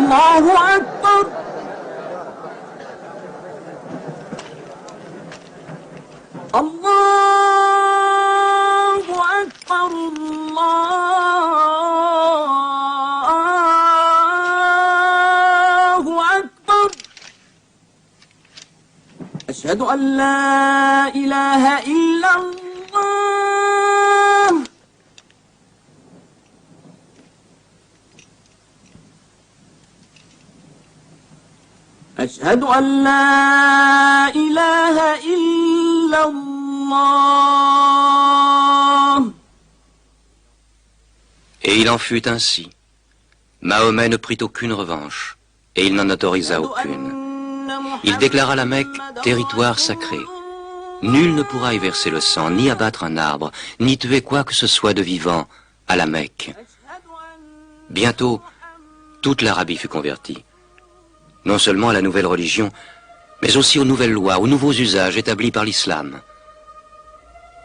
الله أكبر الله أكبر الله أكبر أشهد أن لا إله إلا الله أشهد أن لا إله إلا الله. Et il en fut ainsi. Mahomet ne prit aucune revanche, et il n'en autorisa aucune. Il déclara la Mecque territoire sacré. Nul ne pourra y verser le sang, ni abattre un arbre, ni tuer quoi que ce soit de vivant à la Mecque. Bientôt, toute l'Arabie fut convertie. Non seulement à la nouvelle religion, mais aussi aux nouvelles lois, aux nouveaux usages établis par l'islam.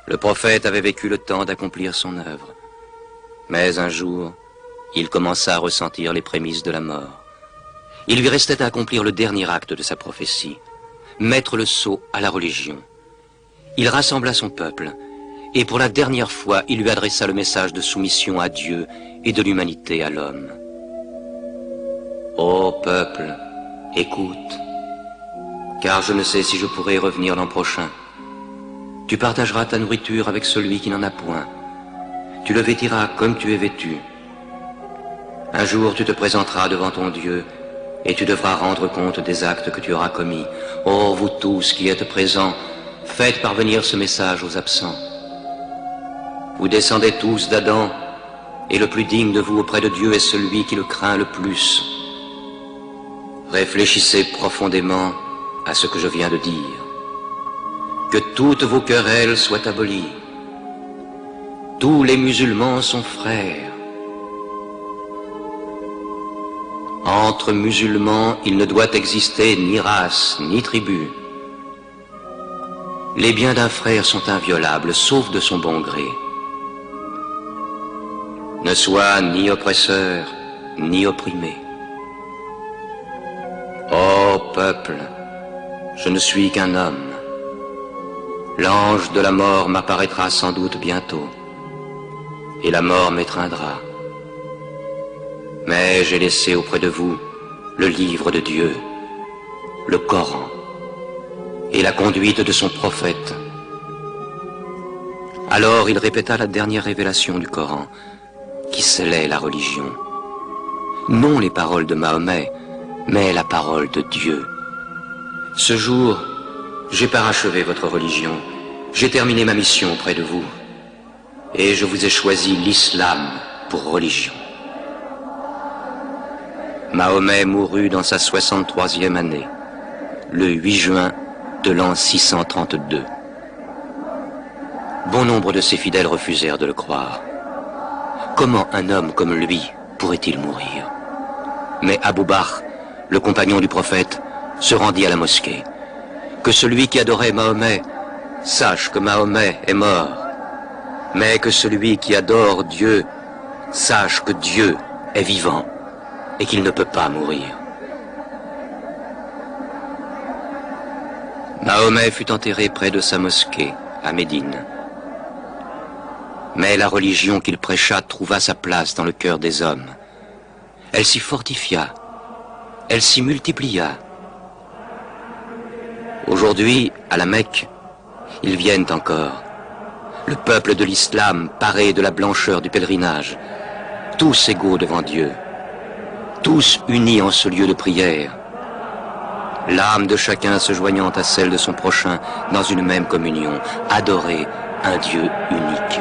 Le prophète avait vécu le temps d'accomplir son œuvre. Mais un jour, il commença à ressentir les prémices de la mort. Il lui restait à accomplir le dernier acte de sa prophétie, mettre le sceau à la religion. Il rassembla son peuple, et pour la dernière fois, il lui adressa le message de soumission à Dieu et de l'humanité à l'homme. Ô peuple, écoute, car je ne sais si je pourrai revenir l'an prochain. Tu partageras ta nourriture avec celui qui n'en a point. Tu le vêtiras comme tu es vêtu. Un jour tu te présenteras devant ton Dieu et tu devras rendre compte des actes que tu auras commis. Ô vous tous qui êtes présents, faites parvenir ce message aux absents. Vous descendez tous d'Adam, et le plus digne de vous auprès de Dieu est celui qui le craint le plus. Réfléchissez profondément à ce que je viens de dire. Que toutes vos querelles soient abolies. Tous les musulmans sont frères. Entre musulmans, il ne doit exister ni race, ni tribu. Les biens d'un frère sont inviolables, sauf de son bon gré. Ne sois ni oppresseur, ni opprimé. Ô peuple, je ne suis qu'un homme. L'ange de la mort m'apparaîtra sans doute bientôt, et la mort m'étreindra. Mais j'ai laissé auprès de vous le livre de Dieu, le Coran, et la conduite de son prophète. Alors il répéta la dernière révélation du Coran, qui scellait la religion. Non les paroles de Mahomet, mais la parole de Dieu. Ce jour, j'ai parachevé votre religion, j'ai terminé ma mission auprès de vous, et je vous ai choisi l'islam pour religion. Mahomet mourut dans sa 63e année, le 8 juin de l'an 632. Bon nombre de ses fidèles refusèrent de le croire. Comment un homme comme lui pourrait-il mourir? Mais Abou Bakr, le compagnon du prophète, se rendit à la mosquée. Que celui qui adorait Mahomet sache que Mahomet est mort, mais que celui qui adore Dieu sache que Dieu est vivant et qu'il ne peut pas mourir. Mahomet fut enterré près de sa mosquée, à Médine. Mais la religion qu'il prêcha trouva sa place dans le cœur des hommes. Elle s'y fortifia, elle s'y multiplia. Aujourd'hui, à la Mecque, ils viennent encore. Le peuple de l'islam paré de la blancheur du pèlerinage, tous égaux devant Dieu, tous unis en ce lieu de prière, l'âme de chacun se joignant à celle de son prochain dans une même communion, adorer un Dieu unique.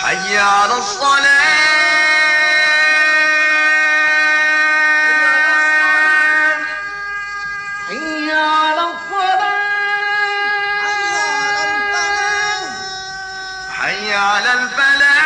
حي على الصلاة حي على الصلاة حي على الفلاح